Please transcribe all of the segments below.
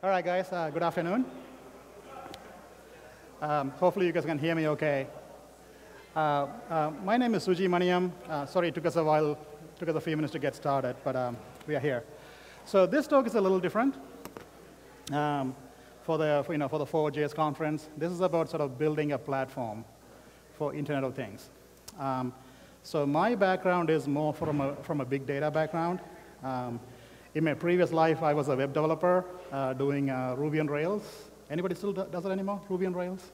All right, guys, good afternoon. Hopefully you guys can hear me okay. My name is Suji Maniam. Sorry, it took us a few minutes to get started, but we are here. So this talk is a little different for the 4JS conference. This is about sort of building a platform for Internet of Things. So my background is more from a big data background. In my previous life, I was a web developer doing Ruby on Rails. Anybody still does it anymore, Ruby on Rails?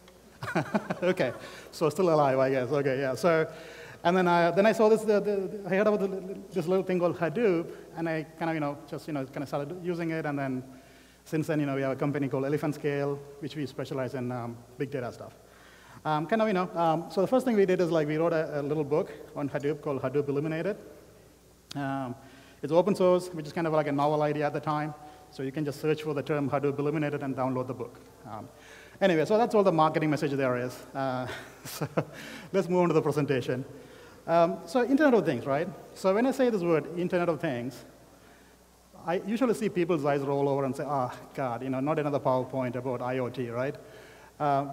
Okay, so still alive, I guess. Okay, yeah. So, and then I saw this. I heard about this little thing called Hadoop, and I kind of started using it. And then, since then, we have a company called Elephant Scale, which we specialize in big data stuff. So the first thing we did is we wrote a little book on Hadoop called Hadoop Illuminated. It's open source, which is kind of like a novel idea at the time. So you can just search for the term Hadoop Illuminated and download the book. Anyway, so that's all the marketing message there is. So let's move on to the presentation. So Internet of Things, right? So when I say this word, Internet of Things, I usually see people's eyes roll over and say, oh, God, not another PowerPoint about IoT, right?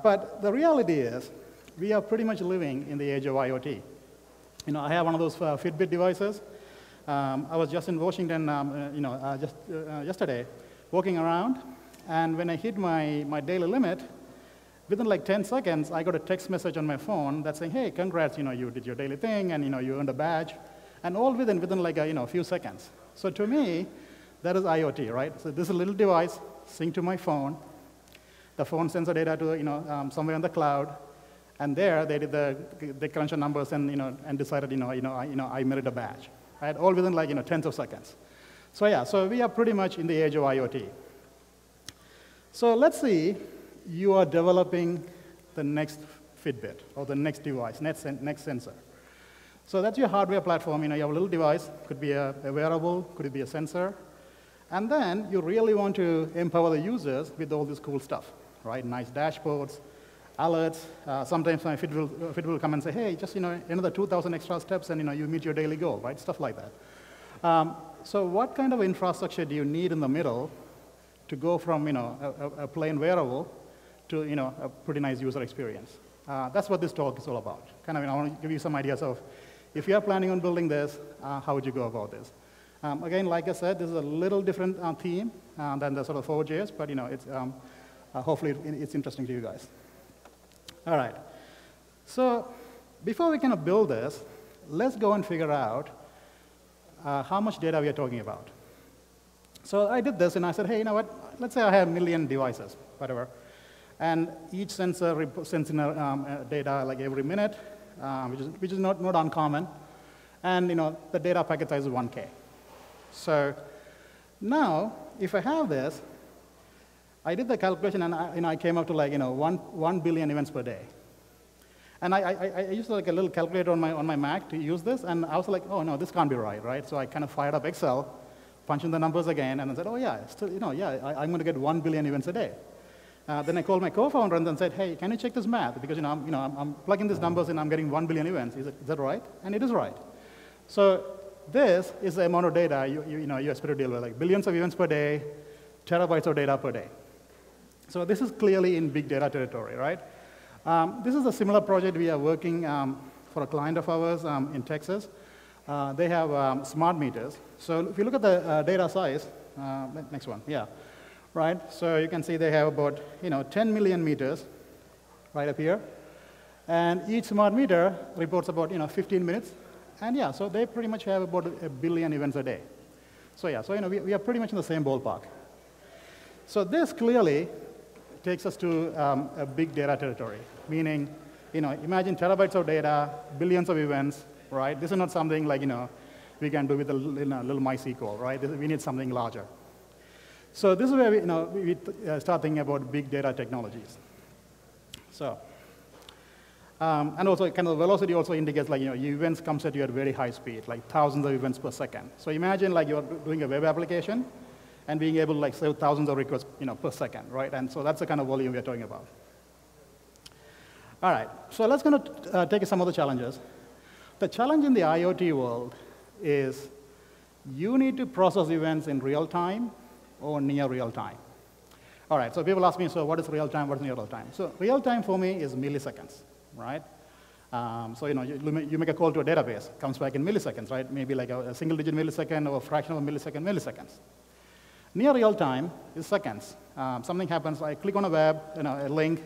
But the reality is, we are pretty much living in the age of IoT. I have one of those Fitbit devices. I was just in Washington, yesterday, walking around, and when I hit my daily limit, within like 10 seconds, I got a text message on my phone that's saying, hey, congrats, you did your daily thing, and you earned a badge, and all within like a few seconds. So to me, that is IoT, right? So this is a little device synced to my phone. The phone sends the data to somewhere on the cloud, and there they did the crunch the numbers and decided I merited a badge. Right? All within like tens of seconds. So yeah, so we are pretty much in the age of IoT. So let's see you are developing the next Fitbit or the next device, next sensor. So that's your hardware platform. You have a little device, could be a wearable, could be a sensor, and then you really want to empower the users with all this cool stuff, right? Nice dashboards, alerts. Sometimes my Fit will come and say, hey, just another 2,000 extra steps and you meet your daily goal, right? Stuff like that. So what kind of infrastructure do you need in the middle to go from a plain wearable to a pretty nice user experience? That's what this talk is all about. I want to give you some ideas of if you are planning on building this, how would you go about this? Again, like I said, this is a little different theme than the sort of 4JS, but it's hopefully it's interesting to you guys. All right, so before we build this, let's go and figure out how much data we are talking about. So I did this, and I said, hey, you know what? Let's say I have 1 million devices, whatever, and each sensor sends in data like every minute, which is not uncommon, and the data packet size is 1K. So now, if I have this, I did the calculation, and I came up to like 1 billion events per day. And I used like a little calculator on my Mac to use this, and I was like, oh no, this can't be right? So I kind of fired up Excel, punched in the numbers again, and I said, oh yeah, still, I'm going to get 1 billion events a day. Then I called my co-founder and then said, hey, can you check this math? Because I'm plugging these numbers and I'm getting 1 billion events. Is that right? And it is right. So this is the amount of data you expect to deal with, like billions of events per day, terabytes of data per day. So this is clearly in big data territory, right? This is a similar project we are working for a client of ours in Texas. They have smart meters. So if you look at the data size, next one, yeah, right? So you can see they have about 10 million meters right up here, and each smart meter reports about 15 minutes, and yeah, so they pretty much have about 1 billion events a day. So yeah, so we are pretty much in the same ballpark. So this clearly takes us to a big data territory, meaning, imagine terabytes of data, billions of events, right? This is not something like, we can do with a little MySQL, right? We need something larger. So this is where we start thinking about big data technologies. So, and also kind of velocity also indicates like, your events comes at you at very high speed, like thousands of events per second. So imagine like you're doing a web application, and being able to like save thousands of requests per second, right? And so that's the kind of volume we're talking about. All right, so let's take some of the challenges. The challenge in the IoT world is you need to process events in real time or near real time. All right, so people ask me, so what is real time, what is near real time? So real time for me is milliseconds, right? So you make a call to a database, comes back in milliseconds, right? Maybe like a single-digit millisecond or a fraction of a millisecond, milliseconds. Near real time is seconds. Something happens, I click on a web, a link,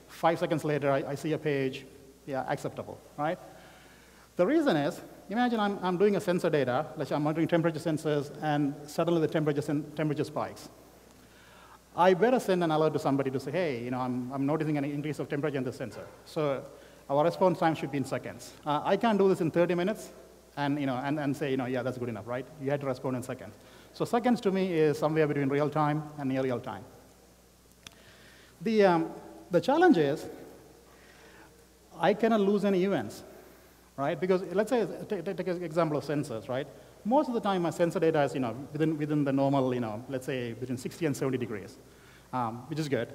5 seconds later, I see a page, yeah, acceptable, right? The reason is, imagine I'm doing a sensor data, let's say I'm monitoring temperature sensors, and suddenly the temperature spikes. I better send an alert to somebody to say, hey, I'm noticing an increase of temperature in the sensor. So our response time should be in seconds. I can't do this in 30 minutes and say, yeah, that's good enough, right? You had to respond in seconds. So seconds to me is somewhere between real time and near real time. The challenge is, I cannot lose any events, right? Because let's say, take an example of sensors, right? Most of the time, my sensor data is within the normal, let's say between 60 and 70 degrees, which is good.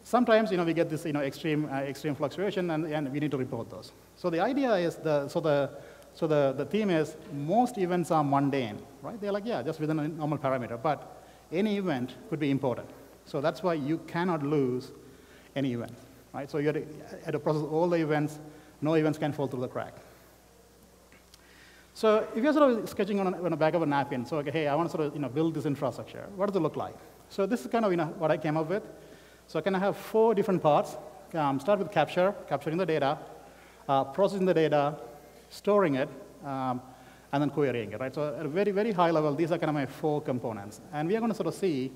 Sometimes we get this extreme fluctuation, and we need to report those. So the idea is the theme is most events are mundane, right? They're like, yeah, just within a normal parameter, but any event could be important. So that's why you cannot lose any event, right? So you have to process all the events. No events can fall through the crack. So if you're sort of sketching on the back of a napkin, so okay, hey, I want to sort of build this infrastructure. What does it look like? So this is kind of what I came up with. So I kind of have 4 different parts. Start with capturing the data, processing the data, storing it, and then querying it, right? So at a very, very high level, these are kind of my 4 components. And we are going to sort of see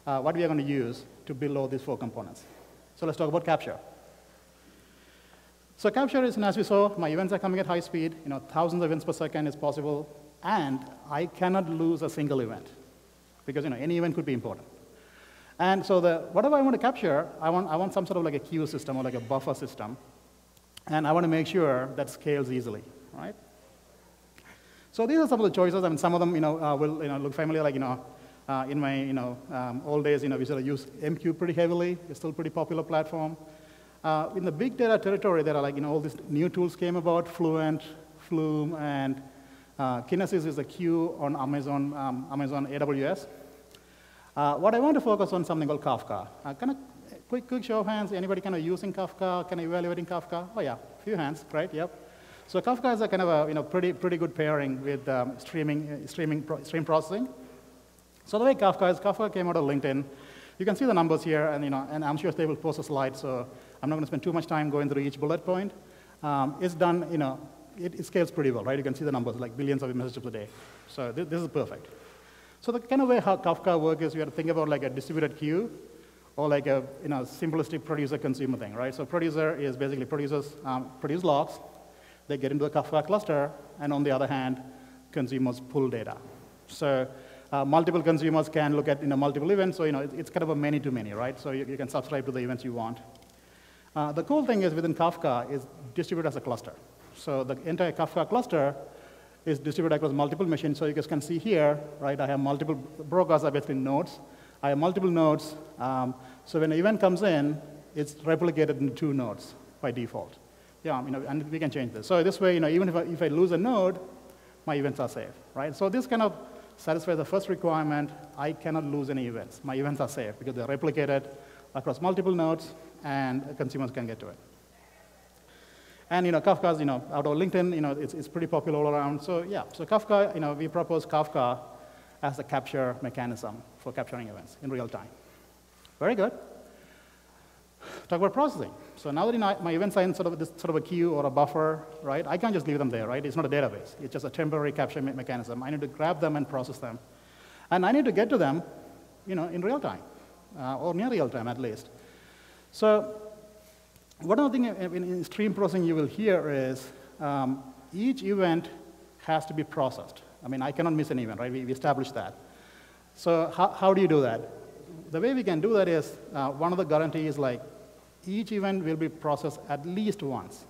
what we are going to use to build all these 4 components. So let's talk about capture. So capture is, and as we saw, my events are coming at high speed. Thousands of events per second is possible, and I cannot lose a single event because any event could be important. And so whatever I want to capture, I want some sort of like a queue system or like a buffer system, and I want to make sure that scales easily, right? So these are some of the choices. I mean, some of them will look familiar, like in my old days, we sort of use MQ pretty heavily. It's still a pretty popular platform. In the big data territory, there are like all these new tools came about, Fluent, Flume, and Kinesis is a queue on Amazon AWS. What I want to focus on something called Kafka. Kind of quick show of hands. Anybody kind of using Kafka? Kind of evaluating Kafka? Oh yeah, a few hands, right? Yep. So Kafka is a kind of a pretty good pairing with stream processing. So the way Kafka came out of LinkedIn. You can see the numbers here, and I'm sure they will post a slide, so I'm not going to spend too much time going through each bullet point. It's done, it scales pretty well, right? You can see the numbers, like billions of messages a day. So this is perfect. So the kind of way how Kafka works is you have to think about like a distributed queue or like a simplistic producer-consumer thing, right? So producer is basically producers produce logs. They get into a Kafka cluster, and on the other hand, consumers pull data. So multiple consumers can look at multiple events, so it's kind of a many-to-many, right? So you can subscribe to the events you want. The cool thing is within Kafka is distributed as a cluster. So the entire Kafka cluster is distributed across multiple machines. So you guys can see here, right? I have multiple brokers are basically nodes. I have multiple nodes. So when an event comes in, it's replicated in 2 nodes by default. Yeah, and we can change this. So this way, even if I lose a node, my events are safe, right? So this kind of satisfies the first requirement. I cannot lose any events. My events are safe because they're replicated across multiple nodes, and consumers can get to it. And Kafka's out of LinkedIn, it's pretty popular all around. So yeah, so Kafka, we propose Kafka as the capture mechanism for capturing events in real time. Very good. Talk about processing. So now that my events are in sort of a queue or a buffer, right? I can't just leave them there, right? It's not a database. It's just a temporary capture mechanism. I need to grab them and process them, and I need to get to them, in real time or near real time at least. So one of the things in stream processing you will hear is each event has to be processed. I mean, I cannot miss an event, right? We established that. So how do you do that? The way we can do that is one of the guarantees like each event will be processed at least once.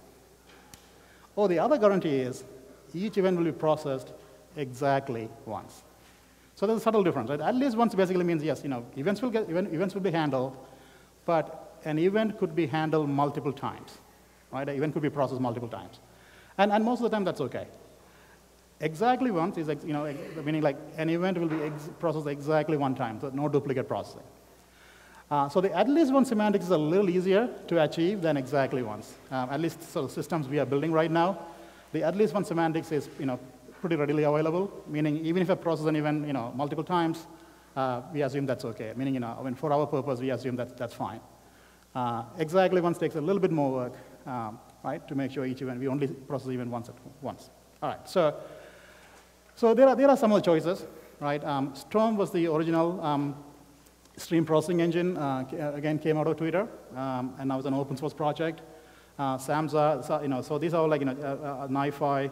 Or the other guarantee is each event will be processed exactly once. So there's a subtle difference, right? At least once basically means yes, events will be handled, but an event could be handled multiple times, right? An event could be processed multiple times, and most of the time that's okay. Exactly once is meaning like an event will be processed exactly one time, so no duplicate processing. So the at least one semantics is a little easier to achieve than exactly once. At least sort of systems we are building right now, the at least one semantics is pretty readily available, meaning even if a process an event multiple times, we assume that's okay. Meaning for our purpose, we assume that's fine. Exactly once takes a little bit more work, right, to make sure each event, we only process event once. All right, so there are some of the choices, right? Storm was the original stream processing engine, again, came out of Twitter, and now it's an open source project. Samza, so these are all like, NiFi,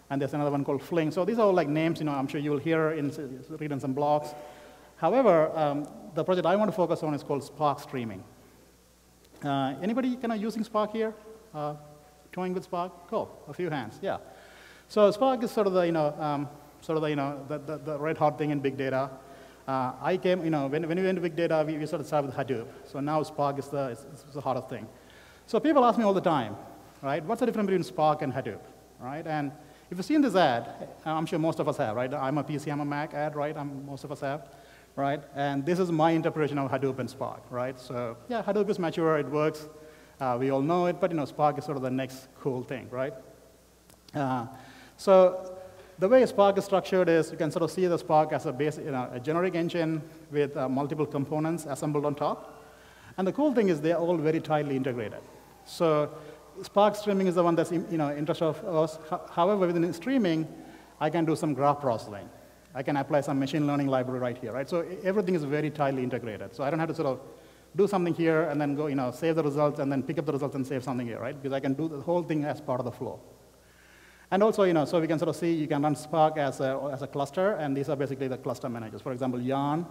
and there's another one called Fling. So these are all like names, I'm sure you'll hear read in some blogs. However, the project I want to focus on is called Spark Streaming. Anybody kind of using Spark here? Toying with Spark? Cool, a few hands, yeah. So Spark is sort of the, the red hot thing in big data. I came, when we went to big data, we sort of started with Hadoop. So now Spark is the hottest thing. So people ask me all the time, right, what's the difference between Spark and Hadoop, right? And if you've seen this ad, I'm sure most of us have, right? I'm a PC, I'm a Mac ad, right? Most of us have, right? And this is my interpretation of Hadoop and Spark, right? So yeah, Hadoop is mature, it works. We all know it, but Spark is sort of the next cool thing, right? So the way Spark is structured is you can sort of see the Spark as a base, a generic engine with multiple components assembled on top. And the cool thing is they're all very tightly integrated. So Spark streaming is the one that's interest of us. However, within streaming, I can do some graph processing. I can apply some machine learning library right here, right? So everything is very tightly integrated. So I don't have to sort of do something here and then go, save the results and then pick up the results and save something here, right? Because I can do the whole thing as part of the flow. And also, so we can sort of see you can run Spark as a cluster, and these are basically the cluster managers. For example, Yarn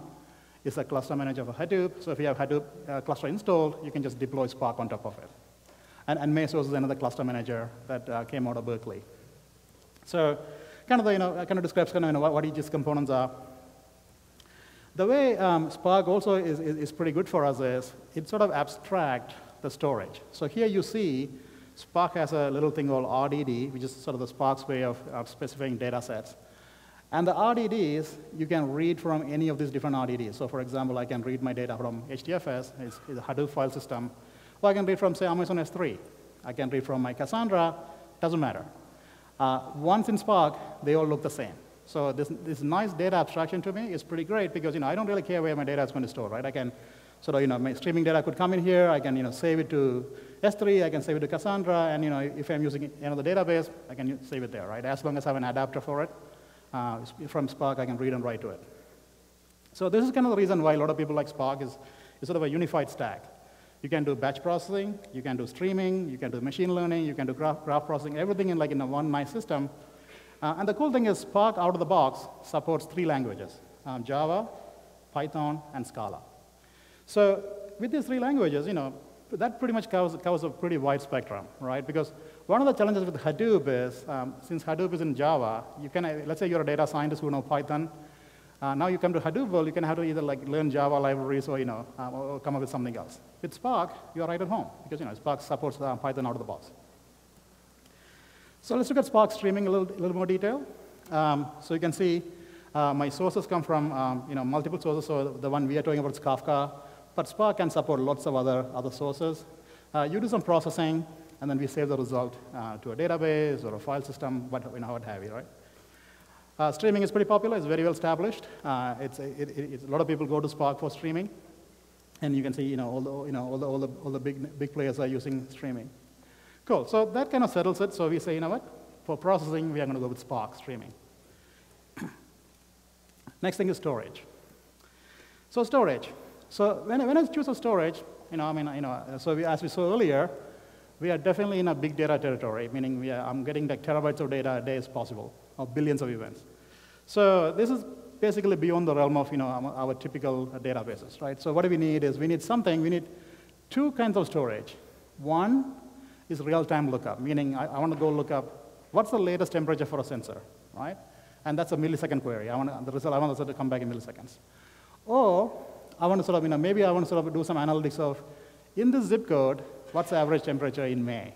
is a cluster manager for Hadoop. So if you have Hadoop cluster installed, you can just deploy Spark on top of it. And Mesos is another cluster manager that came out of Berkeley. So kind of describes what each components are. The way Spark also is pretty good for us is it sort of abstract the storage. So here you see Spark has a little thing called RDD, which is sort of the Spark's way of specifying data sets. And the RDDs, you can read from any of these different RDDs. So for example, I can read my data from HDFS, it's a Hadoop file system. Or I can read from, say, Amazon S3. I can read from my Cassandra, doesn't matter. Once in Spark, they all look the same. So this nice data abstraction to me is pretty great because I don't really care where my data is going to store, right? I can sort of, my streaming data could come in here. I can save it to S3. I can save it to Cassandra. And if I'm using another database, I can save it there, right? As long as I have an adapter for it, from Spark, I can read and write to it. So this is kind of the reason why a lot of people like Spark is sort of a unified stack. You can do batch processing, you can do streaming, you can do machine learning, you can do graph processing, everything in one nice system. And the cool thing is Spark out of the box supports 3 languages, Java, Python, and Scala. So with these 3 languages, that pretty much covers a pretty wide spectrum, right? Because one of the challenges with Hadoop is, since Hadoop is in Java, you can, let's say you're a data scientist who knows Python. Now you come to Hadoop world, you can have to either learn Java libraries or, or come up with something else. With Spark, you're right at home because, Spark supports Python out of the box. So let's look at Spark streaming a little more detail. So you can see my sources come from, multiple sources. So the one we are talking about is Kafka, but Spark can support lots of other sources. You do some processing, and then we save the result to a database or a file system, what have you, right? Streaming is pretty popular. It's very well established. A lot of people go to Spark for streaming, and you can see all the big players are using streaming. Cool. So that kind of settles it. So we say, what? For processing, we are going to go with Spark streaming. Next thing is storage. So storage. So when I choose a storage, so as we saw earlier, we are definitely in a big data territory, meaning I'm getting like terabytes of data a day is possible, or billions of events. So this is basically beyond the realm of our typical databases, right? So what do we need is we need 2 kinds of storage. One is real-time lookup, meaning I want to go look up what's the latest temperature for a sensor, right? And that's a millisecond query. I want the result to come back in milliseconds. Or I want to sort of, maybe I want to sort of do some analytics of, in this zip code, what's the average temperature in May?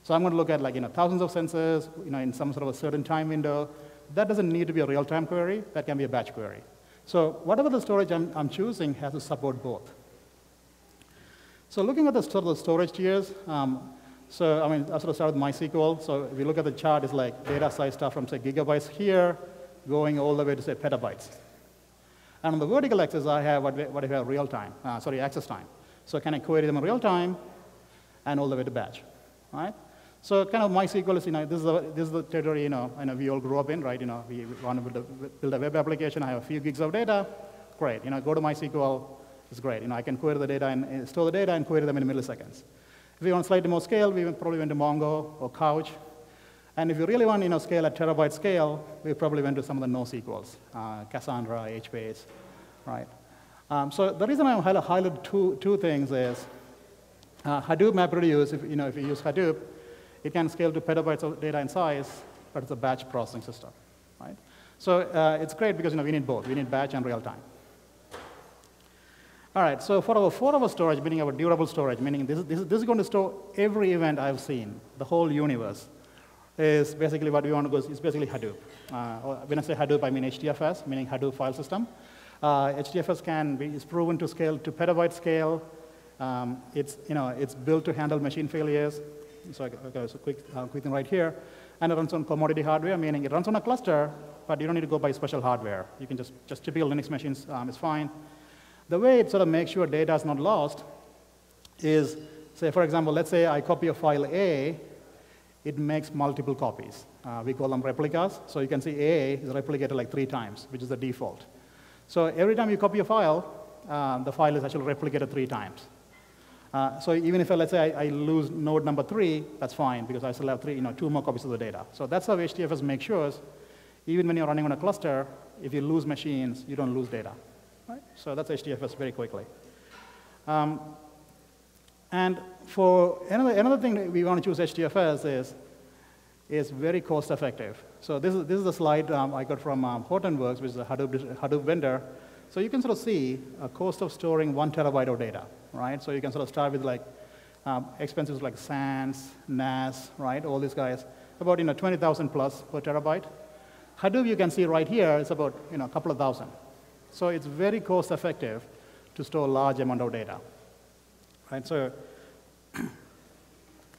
So I'm going to look at thousands of sensors, in some sort of a certain time window. That doesn't need to be a real-time query. That can be a batch query. So whatever the storage I'm choosing has to support both. So looking at the sort of the storage tiers, so I mean, I sort of start with MySQL. So if you look at the chart, it's like data size stuff from, say, gigabytes here, going all the way to, say, petabytes. And on the vertical axis, I have what I have real time, access time. So can I query them in real time and all the way to batch, right? So kind of MySQL is, this is the territory, we all grew up in, right? We want to build a web application. I have a few gigs of data. Great, go to MySQL. It's great. I can query the data and store the data and query them in milliseconds. If you want slightly more scale, we probably went to Mongo or Couch. And if you really want, scale at terabyte scale, we probably went to some of the NoSQLs, Cassandra, HBase, right? So the reason I highlighted two things is Hadoop MapReduce. If you use Hadoop, it can scale to petabytes of data in size, but it's a batch processing system, right? So it's great because we need both. We need batch and real time. All right, so for our 4-hour storage, meaning our durable storage, meaning this is going to store every event I've seen, the whole universe, is basically what we want to go, is basically Hadoop. When I say Hadoop, I mean HDFS, meaning Hadoop file system. HDFS is proven to scale to petabyte scale. It's built to handle machine failures. So quick thing right here. And it runs on commodity hardware, meaning it runs on a cluster, but you don't need to go buy special hardware. You can just typical Linux machines is fine. The way it sort of makes sure data is not lost is, say, for example, let's say I copy a file A, it makes multiple copies. We call them replicas. So you can see A is replicated like 3 times, which is the default. So every time you copy a file, the file is actually replicated 3 times. So even if, let's say, I lose node number 3, that's fine, because I still have 2 more copies of the data. So that's how HDFS makes sure, even when you're running on a cluster, if you lose machines, you don't lose data. Right? So that's HDFS very quickly. And for another thing that we want to choose HDFS is very cost effective. So this is the slide I got from Hortonworks, which is a Hadoop vendor. So you can sort of see a cost of storing 1 terabyte of data, right? So you can sort of start with like expenses like SANS, NAS, right? All these guys, about 20,000 plus per terabyte. Hadoop, you can see right here, is about a couple of thousand. So it's very cost effective to store a large amount of data, right? So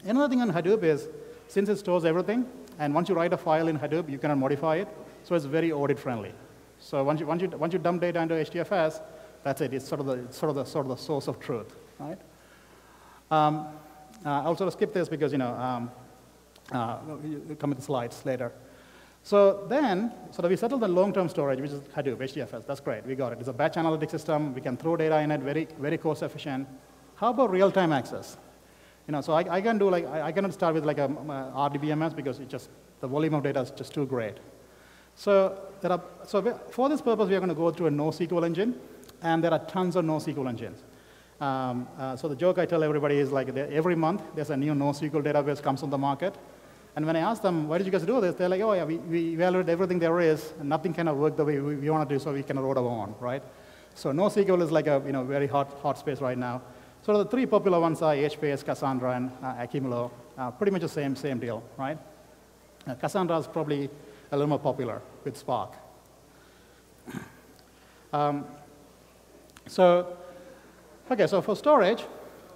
another thing on Hadoop is, since it stores everything, and once you write a file in Hadoop, you cannot modify it, so it's very audit friendly. So once you dump data into HDFS, that's it. It's sort of the source of truth, right? I'll sort of skip this because you'll come with the slides later. So then, we settled the long-term storage, which is Hadoop, HDFS. That's great. We got it. It's a batch analytic system. We can throw data in it, very, very cost efficient. How about real-time access? So I can do I cannot start with like a RDBMS because the volume of data is just too great. So for this purpose, we are going to go through a NoSQL engine, and there are tons of NoSQL engines. So the joke I tell everybody is like every month there's a new NoSQL database comes on the market. And when I ask them, why did you guys do this? They're like, oh, yeah, we evaluated everything there is, and nothing kind of worked the way we want to do, so we can wrote our own, right? So NoSQL is like a very hot space right now. So the 3 popular ones are HBase, Cassandra, and Accumulo. Pretty much the same deal, right? Cassandra is probably a little more popular with Spock. So for storage,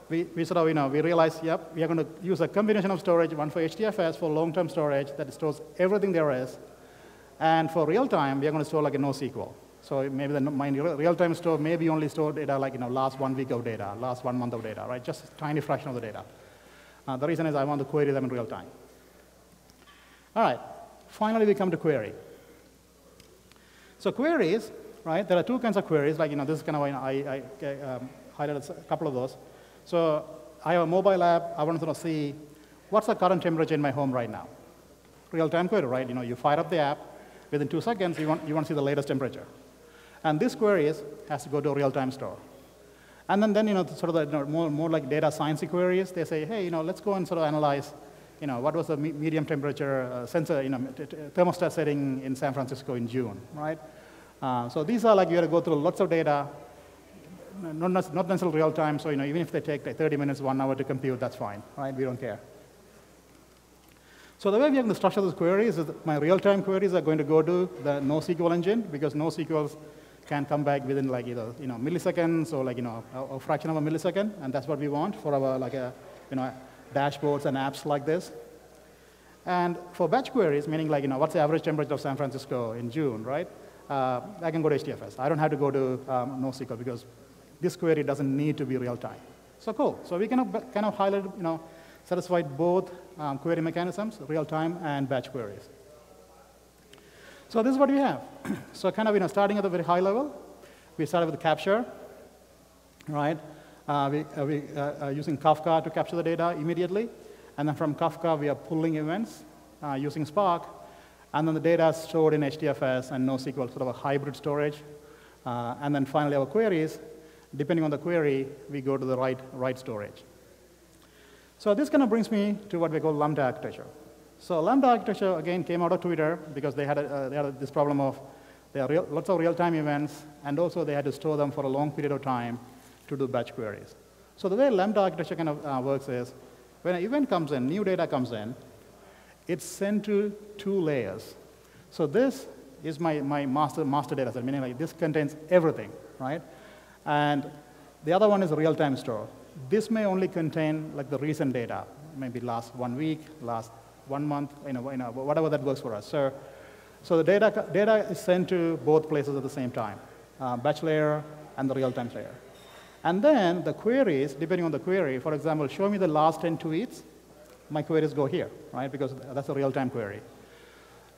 we realized, yep, we are going to use a combination of storage, one for HDFS for long-term storage that stores everything there is, and for real-time, we are going to store like a NoSQL. So maybe my real-time store maybe only store data like last 1 week of data, last 1 month of data, right? Just a tiny fraction of the data. The reason is I want to query them in real time. All right, finally we come to query. So queries, right? There are 2 kinds of queries. Like this is kind of I highlighted a couple of those. So I have a mobile app. I want to see what's the current temperature in my home right now. Real-time query, right? You fire up the app. Within 2 seconds, you want to see the latest temperature. And this query has to go to a RealTime Store. And then sort of the more like data science queries. They say, hey, let's go and sort of analyze, what was the medium temperature sensor, thermostat setting in San Francisco in June, right? So these are like you got to go through lots of data. Not necessarily real time, so even if they take like 30 minutes, 1 hour to compute, that's fine, right? We don't care. So the way we are going to structure these queries is that my real-time queries are going to go to the NoSQL engine, because NoSQL can come back within like either milliseconds or like a fraction of a millisecond, and that's what we want for our like dashboards and apps like this. And for batch queries, meaning like what's the average temperature of San Francisco in June, right? I can go to HDFS. I don't have to go to NoSQL because this query doesn't need to be real time. So cool. So we kind of highlight, satisfied both query mechanisms, real time and batch queries. So this is what we have. So kind of starting at a very high level, we started with capture, right? We using Kafka to capture the data immediately, and then from Kafka we are pulling events using Spock, and then the data is stored in HDFS and NoSQL, sort of a hybrid storage, and then finally our queries, depending on the query, we go to the right storage. So this kind of brings me to what we call Lambda architecture. So Lambda architecture, again, came out of Twitter because they had this problem of there are lots of real-time events, and also they had to store them for a long period of time to do batch queries. So the way Lambda architecture kind of works is when an event comes in, new data comes in, it's sent to 2 layers. So this is my master data set, meaning like this contains everything, right? And the other one is a real-time store. This may only contain like the recent data, maybe last 1 week, last 1 month, whatever that works for us. So the data is sent to both places at the same time, batch layer and the real-time layer. And then the queries, depending on the query, for example, show me the last 10 tweets, my queries go here, right? Because that's a real-time query.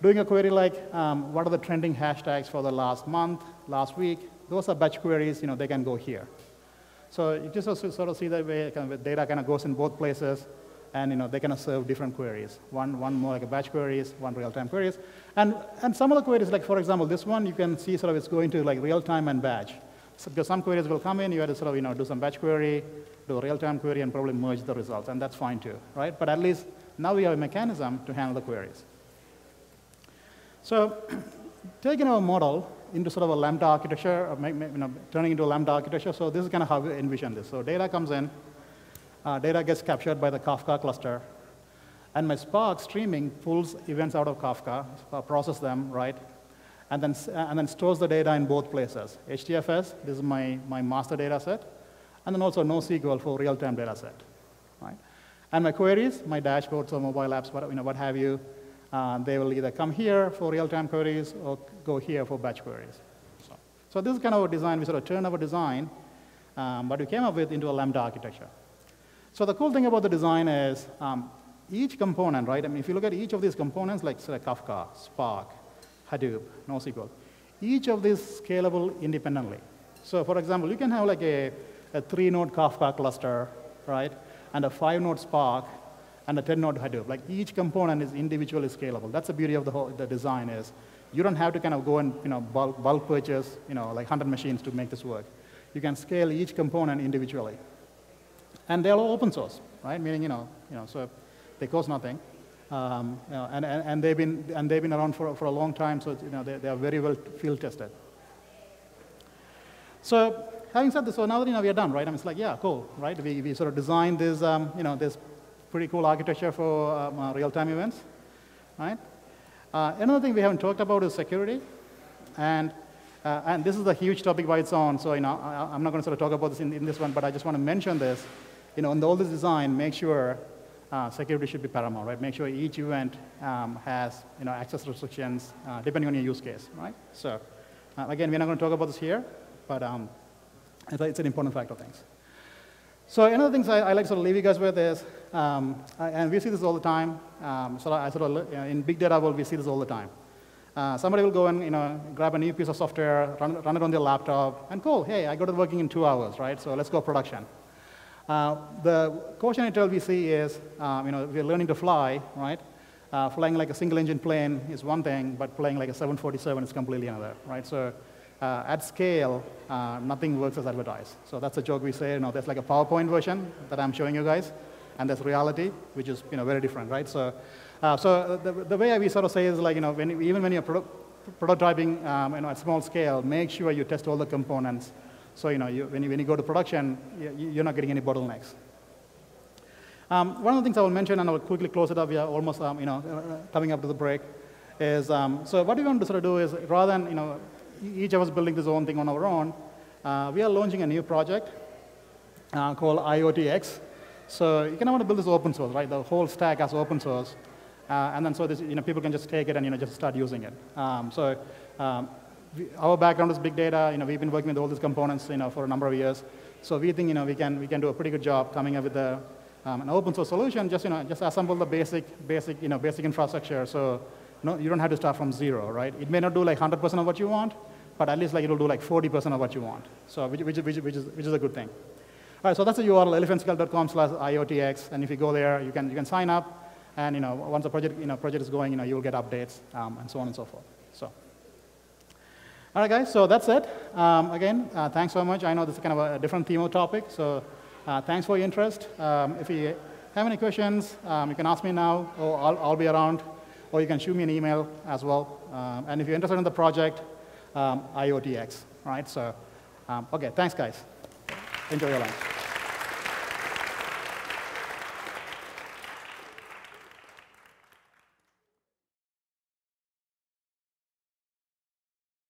Doing a query like, what are the trending hashtags for the last month, last week? Those are batch queries, they can go here. So you just sort of see that way data kind of goes in both places, and they kind of serve different queries. One more like a batch queries, one real-time queries. And some of the queries, like for example, this one you can see sort of it's going to like real-time and batch. So because some queries will come in, you have to sort of do some batch query, do a real-time query, and probably merge the results, and that's fine too, right? But at least now we have a mechanism to handle the queries. So taking our model into sort of a Lambda architecture, turning into a Lambda architecture, so this is kind of how we envision this. So data comes in, data gets captured by the Kafka cluster, and my Spark streaming pulls events out of Kafka, process them, right, and then stores the data in both places. HDFS, this is my master data set, and then also NoSQL for real-time data set, right? And my queries, my dashboards or mobile apps, what have you, they will either come here for real-time queries or go here for batch queries. So this is kind of our design. We sort of turned our design, but we came up with into a Lambda architecture. So the cool thing about the design is each component, right? I mean, if you look at each of these components, like say, Kafka, Spark, Hadoop, NoSQL, each of these scalable independently. So for example, you can have like a 3-node Kafka cluster, right, and a 5-node Spark, and a 10-node Hadoop. Like each component is individually scalable. That's the beauty of the design is you don't have to kind of go and bulk purchase like 100 machines to make this work. You can scale each component individually. And they're all open source, right? Meaning, so they cost nothing, and they've been around for a long time. So they are very well field tested. So having said this, so now that we are done, right? I mean, it's like cool, right? We sort of designed this this pretty cool architecture for real-time events, right? Another thing we haven't talked about is security, and this is a huge topic by its own. So I'm not going to sort of talk about this in this one, but I just want to mention this. In all this design, make sure security should be paramount, right? Make sure each event has access restrictions depending on your use case, right? So again, we're not going to talk about this here, but it's an important factor of things. So another things I like to sort of leave you guys with is, and we see this all the time. In big data world, we see this all the time. Somebody will go and grab a new piece of software, run it on their laptop, and cool, hey, I got it working in 2 hours, right? So let's go production. The cautionary tale we see is, we're learning to fly, right? Flying like a single-engine plane is one thing, but flying like a 747 is completely another, right? So at scale, nothing works as advertised. So that's a joke we say. There's like a PowerPoint version that I'm showing you guys, and there's reality, which is very different, right? So, the way we sort of say is like even when you're prototyping at small scale, make sure you test all the components. So when you go to production, you're not getting any bottlenecks. One of the things I will mention, and I'll quickly close it up. We are almost, coming up to the break. Is so what we want to sort of do is rather than each of us building this own thing on our own, we are launching a new project called IoT TX. So you kind of want to build this open source, right? The whole stack as open source. And then so this, people can just take it and just start using it. Our background is big data. We've been working with all these components for a number of years. So we think we can do a pretty good job coming up with an open source solution. Just assemble the basic infrastructure. So you don't have to start from zero, right? It may not do like 100% of what you want, but at least like it'll do like 40% of what you want. So which is a good thing. All right, so that's the URL, elephantskeleton.com/IoTX, and if you go there, you can sign up. And once the project is going, you'll get updates and so on and so forth. So, all right, guys. So that's it. Again, thanks so much. I know this is kind of a different theme or topic. So, thanks for your interest. If you have any questions, you can ask me now, or I'll be around, or you can shoot me an email as well. And if you're interested in the project, IoT TX. Right. So, okay. Thanks, guys. Enjoy your lunch.